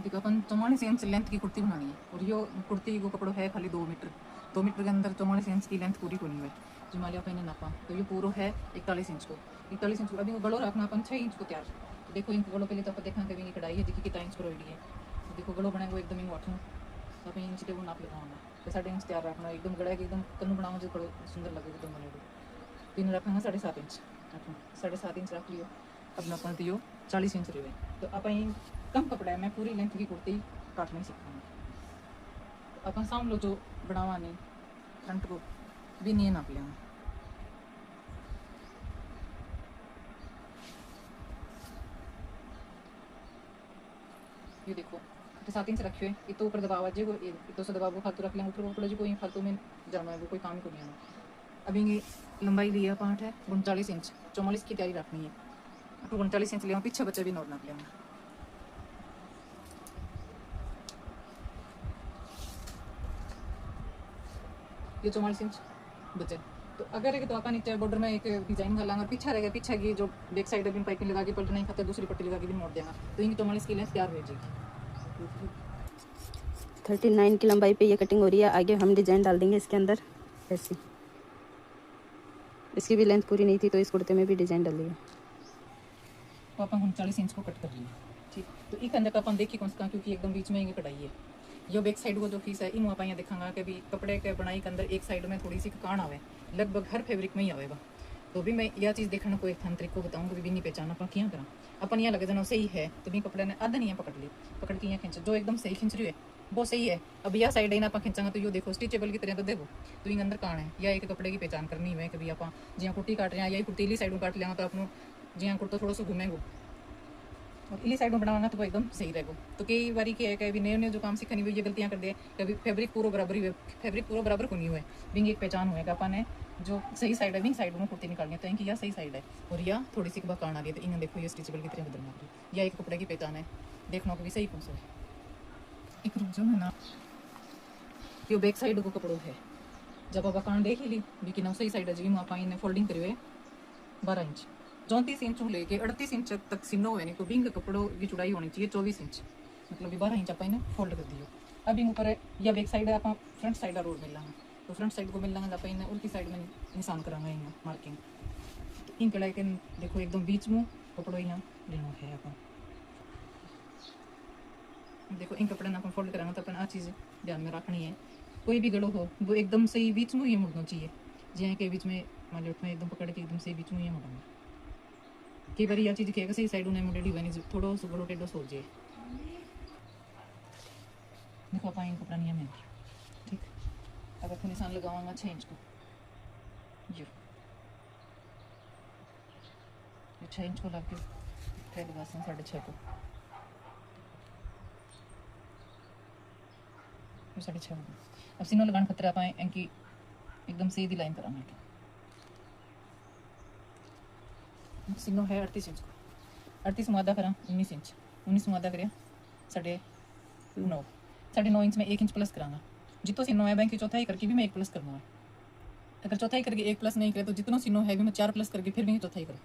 देखो अपन 44 inch length की कुर्ती बनानी है और यो कुर्ती को कपड़ो है खाली 2 मीटर। 2 मीटर के अंदर 44 इंच की लेंथ पूरी होनी है। जो मान लिया अपन नापा तो ये पूरा है 41 इंच को। 41 इंच को अभी गलो रखना अपन 6 इंच को तैयार। तो देखो इन गलो पहले तो आप देखा कभी कढ़ाई है जिसकी कितना इंच पर रेडी है। तो देखो गलो बनेगा एकदम ही वाठू तो अपन इंच टेबल नाप लगाऊंगा तो 3.5 इंच तैयार रखना एकदम गड़ा के एकदम कन्नू बनाऊंगा जो बड़ो सुंदर लगेगा एकदम बनेगा। तीन रखना 7.5 इंच। 7.5 इंच रख लियो। अब अपन दियो 40 इंच रहे तो अपन कम कपड़ा है मैं पूरी लेंथ की कुर्ती काटना ही सीखा। तो अपन साम लो जो बनावा नहीं फ्रंट को भी नहीं नाप लिया। ये देखो तो 7 इंच रखे हुए ये तो ऊपर दबाव आज ये तो से दबाव फालतू रख लेंगे ऊपर ऊपर जो कोई फालतू में जाना है वो कोई काम ही को नहीं आना। अभी ये लंबाई लिया 5 है 39 इंच 44 की तैयारी रखनी है। तो 39 इंच लिया पीछे बच्चे भी नोट नाप लिया। ये 44 इंच बचे तो अगर है तो अपन नीचे बॉर्डर में एक डिजाइन कर लांगे पीछे रहेगा पीछे की जो बैक साइड है पाइपिंग लगा के पलट नहीं खाते दूसरी पट्टी लगा के भी मोड़ देगा तो इनकी 44 की लेंथ तैयार हो जाएगी। 39 की लंबाई पे ये कटिंग हो रही है। आगे हम डिजाइन डाल देंगे इसके अंदर ऐसी। इसकी भी लेंथ पूरी नहीं थी तो इस कुर्ते में भी डिजाइन डाल दिया। तो अपन 39 इंच को कट कर लिया। ठीक तो एक अंदर का अपन देखिए कौन सा क्योंकि एकदम बीच में ये कढ़ाई है। यो बैक साइड को जो फीस है इन अपन यहाँ दिखाऊंगा कि भी कपड़े के बनाई के अंदर एक साइड में थोड़ी सी कान आवे लगभग हर फैब्रिक में ही आवेगा। तो भी मैं यह चीज़ देखने को एक तरीको बताऊंगा भी नहीं पहचान अपन क्या करा अपन यहाँ लगे जना सही है तो भी कपड़े ने आधा नहीं है पकड़ ली पकड़ के यहाँ खींच जो एकदम सही खींच रही है वो सही है। अब यह साइड है ना अपन खींचांगा तो यो देखो स्टिचेबल की तरह तो देखो तो इन अंदर कान है या एक कपड़े की पहचान करनी है कभी आप जिया कुर्ती काट रहे हैं या कुर्तीली साइड में काट लिया तो अपनों जिया कुर्ता थोड़ा सा घूमेंगे और इली साइड में बनावाना तो वो एकदम सही रहेगा। तो कई बारी क्या है कभी नए नए जो काम सीखनी हुई ये गलतियाँ कर दिए कभी फैब्रिक पूरा बराबर ही फैब्रिक पूरा बराबर को नहीं हुए बिंग एक पहचान हुएगा अपन है जो सही साइड है बिंग साइड में कुर्ती निकालनी है तो इनकी यह सही साइड है और यह थोड़ी सी बकान आ रही है तो इन्हें देखो ये स्टिचेबल की तरह बदलना रही या एक कपड़े की पहचान है देखना को भी सही कौन सा है। एक रुक जो है ना यो बैक साइड को कपड़ों है जब अब बकान देख ही ली लेकिन सही साइड है जी वहाँ पाई ने फोल्डिंग करी हुए 12 इंच 34 इंच लेके 38 इंच तक सिनो है नहीं तो बिंग कपड़ों की चौड़ाई होनी चाहिए 24 इंच मतलब 12 इंच अपन फोल्ड कर दियो। अब बिंग ऊपर या बैक साइड है आप फ्रंट साइड रोड मिल लांगा तो फ्रंट साइड को मिल लांगा अपन उल्टी साइड में निशान करांगा यहाँ मार्किंग। तो इन कढ़ाई के देखो एकदम बीच में कपड़ों यहाँ लेना है अपन देखो इन कपड़े अपन फोल्ड करांगा तो अपन आ चीज़ ध्यान में रखनी है कोई भी गड़ो हो वो एकदम सही बीच में ही मुड़ना चाहिए जिया के बीच में मान लो एकदम पकड़ के एकदम सही बीच में ही मुड़ना। कई बार यह चीज़ कहेगा सही साइड उन्हें मुड़ेडी बनी थोड़ा सा गलो टेढ़ो सोच जाए। देखो आप इन कपड़ा नहीं है ठीक अब अपन निशान लगाऊंगा 6 इंच को यो 6 इंच को लग के फिर लगा 6.5 को 6.5 अब सीनो लगाने खतरा पाए इनकी एकदम सीधी लाइन करांगे सीनो है 38 इंच को 38 में आधा करा 19 इंच 19 में आधा करिया 9.5 इंच में 1 इंच प्लस करांगा जितो सीनो है बैंक की चौथाई करके भी मैं 1 प्लस करना है। अगर चौथाई करके 1 प्लस नहीं करे तो जितना सीनो है भी मैं 4 प्लस करके फिर भी चौथाई करूँ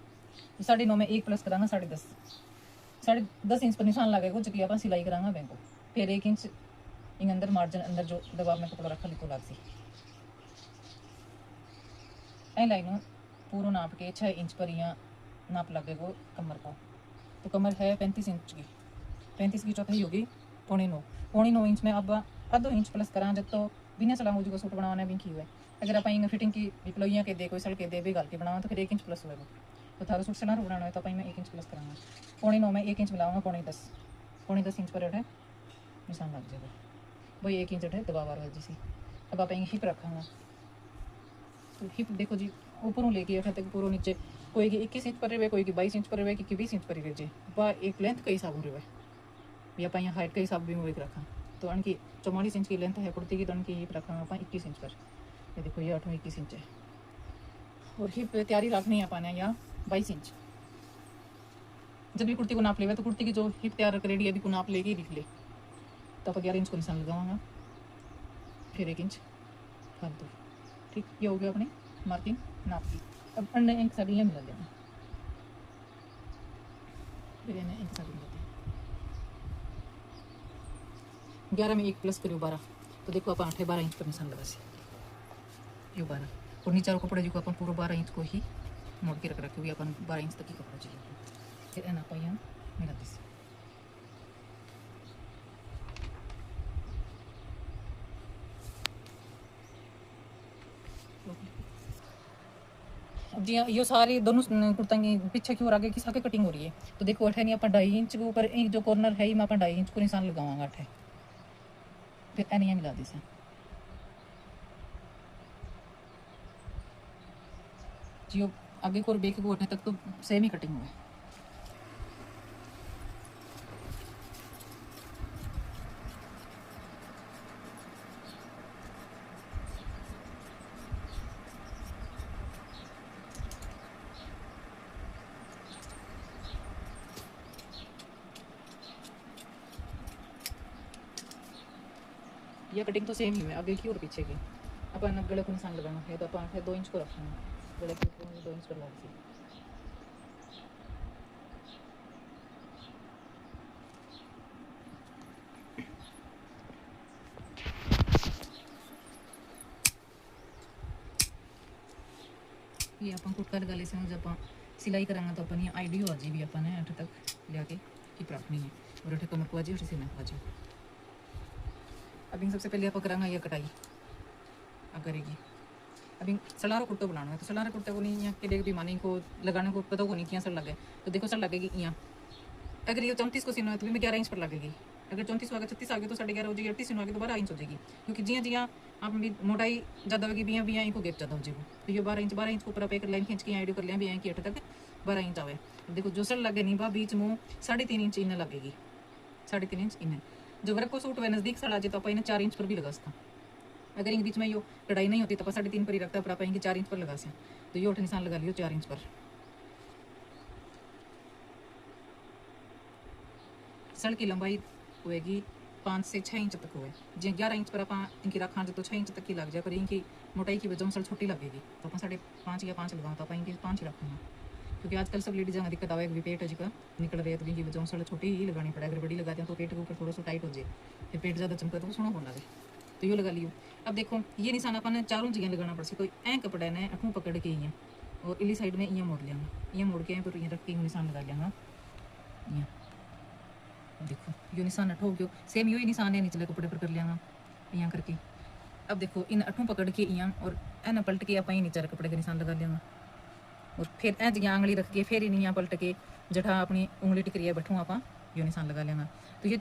तो 9.5 में 1 प्लस करांगा 10.5 10.5 इंच पर निशान लगेगा जो कि अपन सिलाई करांगा बैंक को फिर 1 इंच इन अंदर मार्जिन अंदर जो दबाव में कपड़ा रखा लिखो लाग सी ए लाइनों पूरा नाप के 6 इंच पर यहाँ नाप लगेगा कमर को। तो कमर है 35 इंच की 35 की चौथाई होगी 9.5 इंच में अब आधो इंच प्लस करा जब तो बिना सलाह मुझे सूट बनाने भी की हुए अगर आप फिटिंग की पिपलोइयाँ के दे कोई सड़के दे भी गाल के बनावा तो फिर 1 इंच प्लस होगा। तो थारा सूट सलाह बनाना है तो मैं 1 इंच प्लस कराँगा 9.5 में 1 इंच मिलाऊंगा 9.10 इंच पर है निशान लग जाएगा वही 1 इंच है दबाव आ रहा है जैसे। अब आप हिप रखांगा तो हिप देखो जी ऊपरों लेके अठे तक पूरा नीचे कोई की 21 इंच पर रहे कोई की 22 इंच पर रहे कि 20 इंच पर रहे वह एक लेंथ का हिसाब हो रहा है या आप यहाँ हाइट का हिसाब भी मैं रखा तो अनकी 44 इंच की लेंथ है कुर्ती की तो अनकी हिप रखा आप 21 इंच पर ये देखो ये 21 इंच है और हिप तैयारी रखनी है पाना या 22 इंच। जब भी कुर्ती को नाप लेगा तो कुर्ती की जो हिप तैयार कर रेडी अभी को नाप लेके ही लिख ले तो आप 11 इंच को निशान लगाऊंगा फिर 1 इंच फालतू ठीक ये हो गया अपनी मार्किंग नाप की। अब अन्य एक साड़ी मिला देना फिर इन्हें एक साड़ी मिला दें 11 में 1 प्लस करियो 12, तो देखो आप 8 12 इंच पर निशान लगा सी यो 12 और नीचे कपड़े जो अपन पूरा 12 इंच को ही मोड़ के रख रखे अपन 12 इंच तक ही कपड़ा चाहिए। फिर एना पाई मिला दिस। अब जी यो सारी दोनों कुर्ता की पीछे की और आगे की साके कटिंग हो रही है, तो देखो अठे नहीं अपन 2.5 इंच के ऊपर जो कॉर्नर है मैं अपन 2.5 इंच को निशान लगावांगा अठे, फिर एनिया मिला दी से जियो आगे को और बेक को अठे तक तो सेम ही कटिंग हुआ है। यह कटिंग तो सेम ही है आगे की और पीछे की। अपन गले को निशान लगाना है तो अपन 2 इंच को रखना है, गले को 2 इंच पर लगा दी। ये अपन कुट कर गले से जब अपन सिलाई करांगा तो अपन ये आइडिया हो जी भी अपन है अठ तक लेके की प्राप्त नहीं है और अठ कमर को आजी और सीना को आजी। अभी सबसे पहले आप करांगा ये कटाई अब करेगी। अभी सलारो कुर्ता बनाना है तो सलारो कुर्ता को नहीं यहाँ के लिए भी मानी को लगाने को पता को नहीं किया सर लगे, तो देखो सर लगेगी यहाँ। अगर ये 34 को सीना है तो भी 11 इंच पर लगेगी, अगर 34 आगे 36 आगे तो 11.5 हो जाएगी, 38 सीना आगे तो 12 इंच हो जाएगी, क्योंकि जिया जिया आप भी मोटाई ज़्यादा होगी भी यहाँ इनको गेप ज़्यादा हो जाएगी। तो ये 12 इंच को ऊपर आप एक लाइन खींच के आइडियो कर लिया भी यहाँ की 8 तक 12 इंच आवे। देखो जो सर लगे नहीं बा बीच में 3.5 इंच इन्हें लगेगी, 3.5 इंच इन्हें जो वर्क को सूट हुए नज़दीक सड़ आ जाए तो आप इन्हें 4 इंच पर भी लगा सकता। अगर इनके बीच में यो कढ़ाई नहीं होती तो आप 3.5 पर ही रखता पर आप इनके 4 इंच पर लगा सकते, तो ये 8 निशान लगा लियो 4 इंच पर। सड़ की लंबाई होएगी 5 से 6 इंच तक हुए, जो 11 इंच पर आप इनकी रखा तो 6 इंच तक की लग जाए, पर इनकी मोटाई की वजह सड़ छोटी लगेगी तो अपन 5.5 या 5 लगाओ तो आप इनकी 5 ही रखूँगा, क्योंकि आजकल सब लेडीज में दिक्कत आवे कि पेट अजका निकल रहे तो इनकी वजह सड़ छोटी ही लगानी पड़े। अगर बड़ी लगाते हैं तो पेट के ऊपर थोड़ा सा टाइट हो जाए, फिर पेट ज़्यादा चमका तो सोना होना लगे, तो ये लगा लियो। अब देखो ये निशान अपन चारों जगह लगाना पड़ सके, तो ऐ कपड़े ने अठूँ पकड़ के यहाँ और इली साइड में यहाँ मोड़ लिया, यहाँ मोड़ के पर यहाँ रख के निशान लगा लिया यहाँ। देखो यो निशान अठो हो गयो, सेम यो ही निशान है निचले कपड़े पर कर लिया यहाँ करके। अब देखो इन अठों पकड़ के यहाँ और ऐ न पलट के आप नीचे कपड़े का निशान लगा लिया और फिर ऐ जगह आंगली रख के फिर इन यहाँ पलट के जठा अपनी उंगली टिकरी है बैठूँ आप यो निशान लगा लेना। तो ये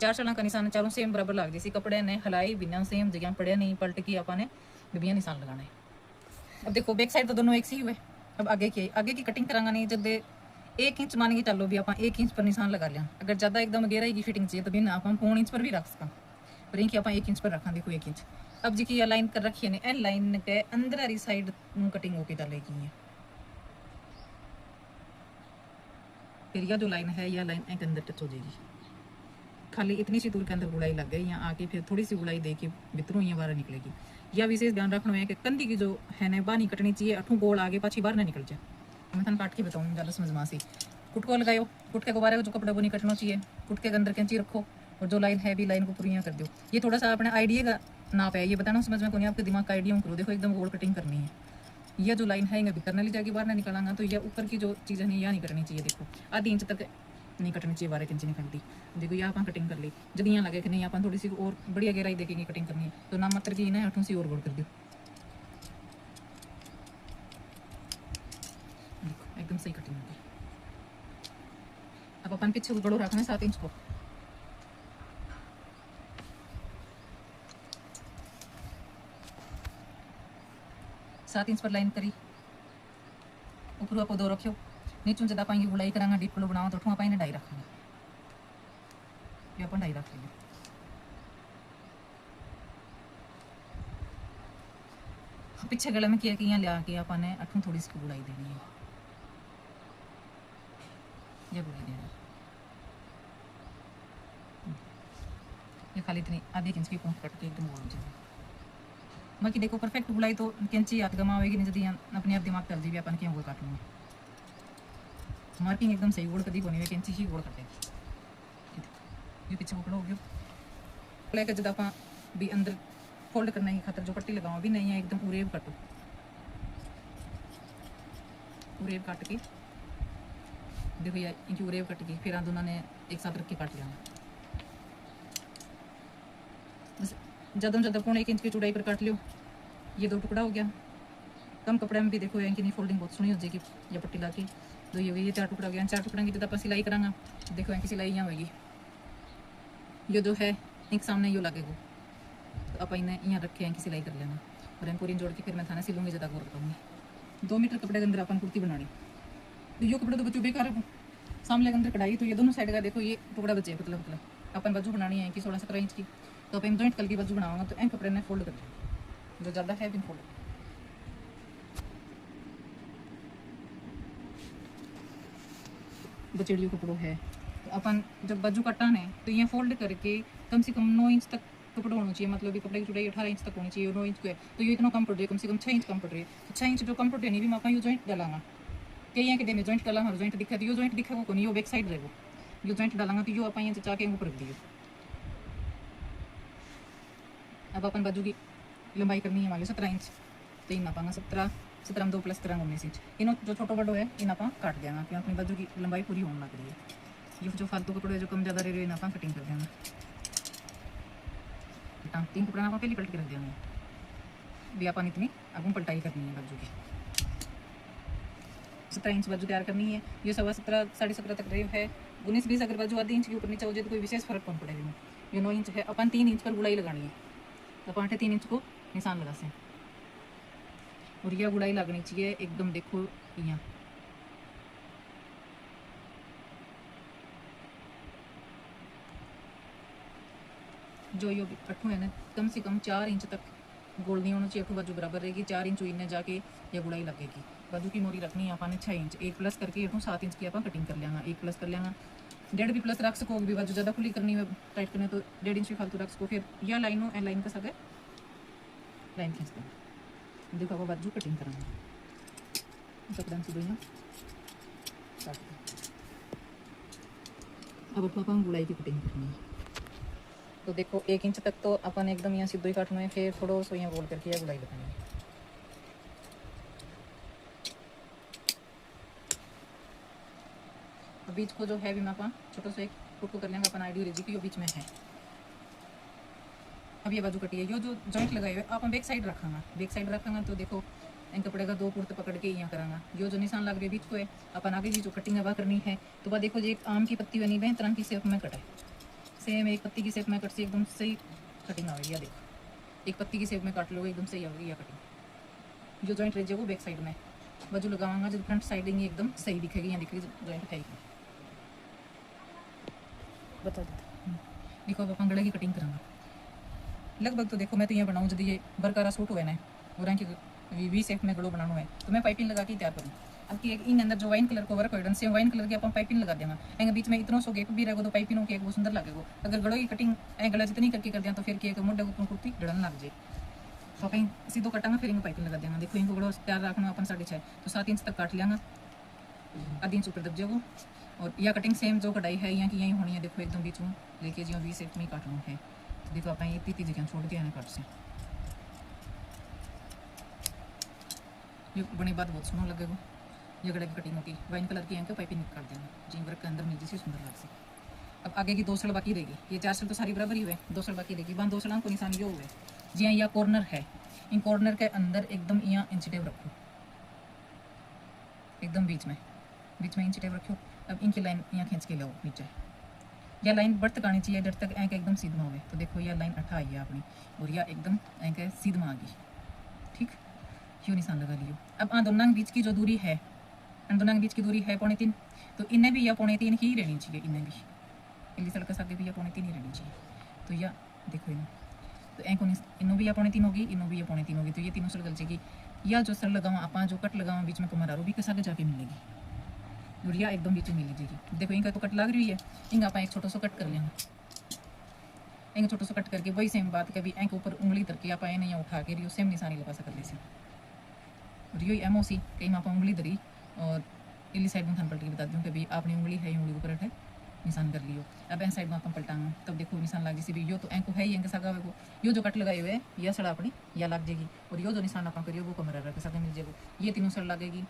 4 सलां का निशान चारों सेम बराबर लग जैसी, कपड़े ने हलाई बिना सेम जगह पड़े नहीं पलट के आपने बिबिया निशान लगाना है। अब देखो बैक साइड तो दोनों एक सी हुए, अब आगे की कटिंग करांगा नहीं, जब 1 इंच मान के चलो भी आप 1 इंच पर निशान लगा लिया। अगर ज़्यादा एकदम गहराई की फिटिंग चाहिए तो भी आप 1.5 इंच पर भी रख सकते, पर इनकी आप 1 इंच पर रखा। देखो 1 इंच अब जी की लाइन कर रखी है, एन लाइन के अंदर वाली साइड कटिंग होके डालेगी है, फिर यह जो लाइन है यह लाइन एक अंदर टच हो जाएगी। खाली इतनी सी दूर के अंदर गुड़ाई लग गई, यहाँ आके फिर थोड़ी सी गुड़ाई दे के भीतरों यहाँ बाहर निकलेगी। यह विशेष ध्यान रखना है कि कंधी की जो है ना बाहर नहीं कटनी चाहिए, अठू गोल आगे पाछी बाहर ना निकल जाए। मैं थन काट के बताऊँ ज़्यादा समझ में सी। कुटको लगाओ, कुटके को बारे जो कपड़ा वो नहीं कटना चाहिए, कुटके के अंदर कैंची रखो और जो लाइन है भी लाइन को पूरी यहाँ कर दो। ये थोड़ा सा अपने आइडिया का नाप है, ये बताना समझ में को नहीं, आपके दिमाग का आइडिया करो। देखो एकदम गोल कटिंग करनी है, यह जो लाइन है भीतर ना ली जाएगी, बाहर ना निकालांगा, तो यह ऊपर की जो चीज़ है यह नहीं करनी चाहिए। देखो आधी इंच तक नहीं कटनी चाहिए, 12 इंच निकलती। देखो यहाँ अपन कटिंग कर ली, जब यहाँ लगे कि नहीं अपन थोड़ी सी और बढ़िया गहराई देखेंगे कटिंग करनी है तो ना मात्र की ना 8 सी और गोल कर दो। देखो एकदम सही कटिंग होगी। अब अपन पीछे गड़ो रखना है 7 इंच को, सात इंच पर लाइन करी, ऊपर आप 2 रखियो, नीचों जब आप गुलाई करांगा डीप कलो बनाओ तो उठूँ आप 2.5 रखेंगे, ये अपन 2.5 रख लेंगे। पीछे गले में किया कि यहाँ लिया के आपने अठूँ थोड़ी सी गुलाई देनी है, ये गुलाई देना ये खाली इतनी आधी इंच की पहुँच कट के एकदम गोल हो जाएगी। बाकी देखो परफेक्ट गुलाई तो कैंची हाथ गमावेगी नहीं, जब अपने आप दिमाग कर दी भी अपन क्या गोल काट लूँगा। मार्किंग एकदम सही गोल कभी होनी है, कैंची ही गोल कटेगी। ये पीछे पकड़ो हो गया, लेके जब आप भी अंदर फोल्ड करने की खातर जो पट्टी लगाओ भी नहीं है एकदम उरेब कटो, उरेब काट के देखो यार इनकी उरेब कट गई, फिर दोनों ने एक साथ रख के काट लिया। बस ज़्यादा ज़्यादा 1.25 इंच की चौड़ाई पर काट लियो। ये 2 टुकड़ा हो गया। कम कपड़े में भी देखो इनकी नहीं फोल्डिंग बहुत सोहनी हो जाएगी या पट्टी ला के। तो ये हो गई, ये 4 टुकड़ा हो गया। 4 टुकड़ा की जब आप सिलाई करांगा देखो इनकी सिलाई यहाँ होगी, ये जो है एक सामने यो लगेगा, तो आप इन्हें यहाँ रखे इनकी सिलाई कर लेना और इन पूरी जोड़ के फिर मैं थाना सिलूँगी, ज़्यादा गौर करूँगी। 2 मीटर कपड़े के अंदर अपन कुर्ती बनानी, तो यो कपड़े तो बच्चों बेकार है, सामने के अंदर कढ़ाई, तो ये दोनों साइड का देखो ये टुकड़ा बचे पतला पतला। अपन बाजू बनानी है कि 16-17 इंच की, तो अपन जॉइंट कल की बाजू बनाऊंगा, तो इन कपड़े ने फोल्ड कर दिया, जो ज़्यादा है बिन फोल्ड। बचेड़ियों कपड़ों है तो अपन जब बाजू कटाने तो ये फोल्ड करके कम से कम 9 इंच तक कपड़ा होना चाहिए, मतलब ये कपड़े की चौड़ाई 18 इंच तक होनी चाहिए, 9 इंच को है तो ये इतना कम पड़ रही है, कम से कम 6 इंच कम पड़ रही है। तो 6 इंच जो कम पड़ रही है नहीं भी मैं यो जॉइंट डालांगा, कई है कि देने जॉइंट डालांगा, जॉइंट दिखा तो यो जॉइंट दिखा को नहीं, यो बैक साइड रहेगा, यो जॉइंट डालांगा तो यो आप यहाँ चचा के ऊपर रख दिए। अब अपन बाजू की लंबाई करनी है मान लो 17 इंच, तो इन नापांगा 17 में 2 + 13 19 इंच। इन्हों जो छोटो बड़ो है इन आप काट देंगे, क्योंकि अपनी बाजू की लंबाई पूरी होने लग रही है। ये जो फालतू कपड़े जो कम ज़्यादा रह रहे हैं आप कटिंग कर देंगे। 3 कपड़े आप पहले पलट के रख देंगे, भी अपन इतनी आगू पलटाई करनी है बाजू की। 17 इंच बाजू तैयार करनी है, ये 17.5 17.5 तक रहे है। 19-20 अगर बाजू आधी इंच के ऊपर नीचे हो जाए तो कोई विशेष फर्क कौन पड़ेगा। ये 9 इंच है, अपन 3 इंच पर गुड़ाई लगानी है, तो अपन 3 इंच को निशान लगा से, और यह गुड़ाई लगनी चाहिए एकदम देखो यहाँ, जो यो अठू है ना कम से कम 4 इंच तक गोल नहीं होना चाहिए, अठू बाजू बराबर रहेगी, 4 इंच इन्हें जाके या गुड़ाई लगेगी। बाजू की मोरी रखनी है अपन 6 इंच, 1 प्लस करके अठू 7 इंच की आप कटिंग कर लेंगे, 1 प्लस कर लेंगे, 1.5 भी प्लस रख सको, भी बाजू ज़्यादा खुली करनी है टाइट करने तो 1.5 इंच भी फालतू रख सको। फिर यह लाइनों ए लाइन का सगे लाइन खींचते हैं, देखो आप बाजू कटिंग करेंगे कपड़ा से दोनों अब अपन गुड़ाई की कटिंग करनी है, तो देखो 1 इंच तक तो अपन एकदम यहाँ सीधो ही काटना है, फिर थोड़ा सा यहाँ गोल करके यह गुड़ाई लगानी है। बीच को जो है भी मैं अपन छोटा सा एक टुकड़ा कर लेंगे, अपन आइडियो रेजी की बीच में है। अब ये बाजू कटी है, यो जो जॉइंट लगाए हुए आप बैक साइड रखांगा, बैक साइड रखांगा तो देखो इन कपड़े का 2 पुर्त पकड़ के यहाँ करांगा, यो जो निशान लग रही है बीच को है अपन आगे की जो कटिंग हवा करनी है। तो बाद देखो जो एक आम की पत्ती बनी है तरह की शेप में कटे, सेम एक पत्ती की शेप में कट से एकदम सही कटिंग आएगी। या देखो एक पत्ती की शेप में काट लो एकदम सही आएगी या कटिंग। जो जॉइंट रह जाए वो बैक साइड में बाजू लगाऊंगा, जब फ्रंट साइड एकदम सही दिखेगी, यहाँ दिखेगी जॉइंट है बता देते। देखो अब अपन गले की कटिंग करांगा लगभग, तो देखो मैं तो यहाँ बनाऊँ यदि ये बरकरार सूट हुए ना और कि वी शेप में गलो बनाना है तो मैं पाइपिंग लगा के तैयार करूँ। अब कि इन अंदर जो वाइन कलर को वर्क हो सेम वाइन कलर की अपन पाइपिंग लगा देना, एंगे बीच में इतना सो गैप भी रहेगा तो पाइपिंग के वो सुंदर लगेगा। अगर गलों की कटिंग गला जितनी करके कर दिया तो फिर कि मुड्डे को कुर्ती डड़न लग जाए, तो कहीं सीधो कटांगा फिर इनको पाइपिंग लगा देंगे। देखो इनको गलो तैयार रखना अपन 6.5 तो 7 इंच तक काट लेंगे, आधी इंच ऊपर दब जाएगा। और यह कटिंग सेम जो कढ़ाई है यहाँ की यहीं होनी है, देखो एकदम बीच में लेके जो 20 शेप में काटना है। तो देखो आप ये 30 जगह छोड़ के आने काट से ये बनी बात बहुत सुनो लगेगा। ये गले की कटिंग होगी वाइन कलर की यहाँ पाइपिंग काट देना जी वर्क के अंदर मिल जैसे सुंदर लग से। अब आगे की 2 सड़ बाकी रहेगी, ये 4 सड़ तो सारी बराबर ही हुए, 2 सड़ बाकी रहेगी। वहाँ 2 सड़ों को निशान ये हुए जी हाँ, यह कॉर्नर है, इन कॉर्नर के अंदर एकदम यहाँ इंच टेप रखो, एकदम बीच में इंच टेप रखो। अब इनकी लाइन यहाँ खींच के लो नीचे, यह लाइन बढ़ तक आनी चाहिए, डर तक ऐक एकदम सीधा हो गए। तो देखो यह लाइन 8 आई है अपनी और यह एकदम ऐक सीधा आ गई, ठीक क्यों निशान लगा लियो। अब दोनों के बीच की जो दूरी है, दोनों के बीच की दूरी है 3.25, तो इन्हें भी यह 3.25 ही रहनी चाहिए, इन्हें भी इली सड़क आगे भी यह 3.25 ही रहनी चाहिए। तो यह देखो इन्हें तो ऐको इन्हों भी यह 3.25 होगी, इन्हों भी यह 3.25 होगी, तो ये तीनों सड़ गल जाएगी। या जो सड़ लगावा आप जो कट लगावा बीच में कमर भी कस आगे जाके मिलेगी, दूरिया एकदम बीच में मिल जाएगी। देखो इनका तो कट लग रही है, इनका आप एक छोटा सा कट कर लेंगे, एक छोटा सा कट करके वही सेम बात कभी एंक ऊपर उंगली तरके आप नहीं उठा के रियो सेम निशानी लगा सकते से। और यही एमओसी कहीं आप उंगली धरी और इली साइड में थान पलट के बता दूँ कि भाई आपने उंगली है, उंगली ऊपर है निशान कर लियो। अब एन साइड में अपन पलटांगे तब देखो निशान लग जैसे भी यो तो एंको है ही एंके सगा को यो जो कट लगाए हुए है यह सड़ा अपनी या लग जाएगी और यो जो निशान अपन करियो वो कमरा रख सके मिल जाएगा। ये तीनों सड़ लगेगी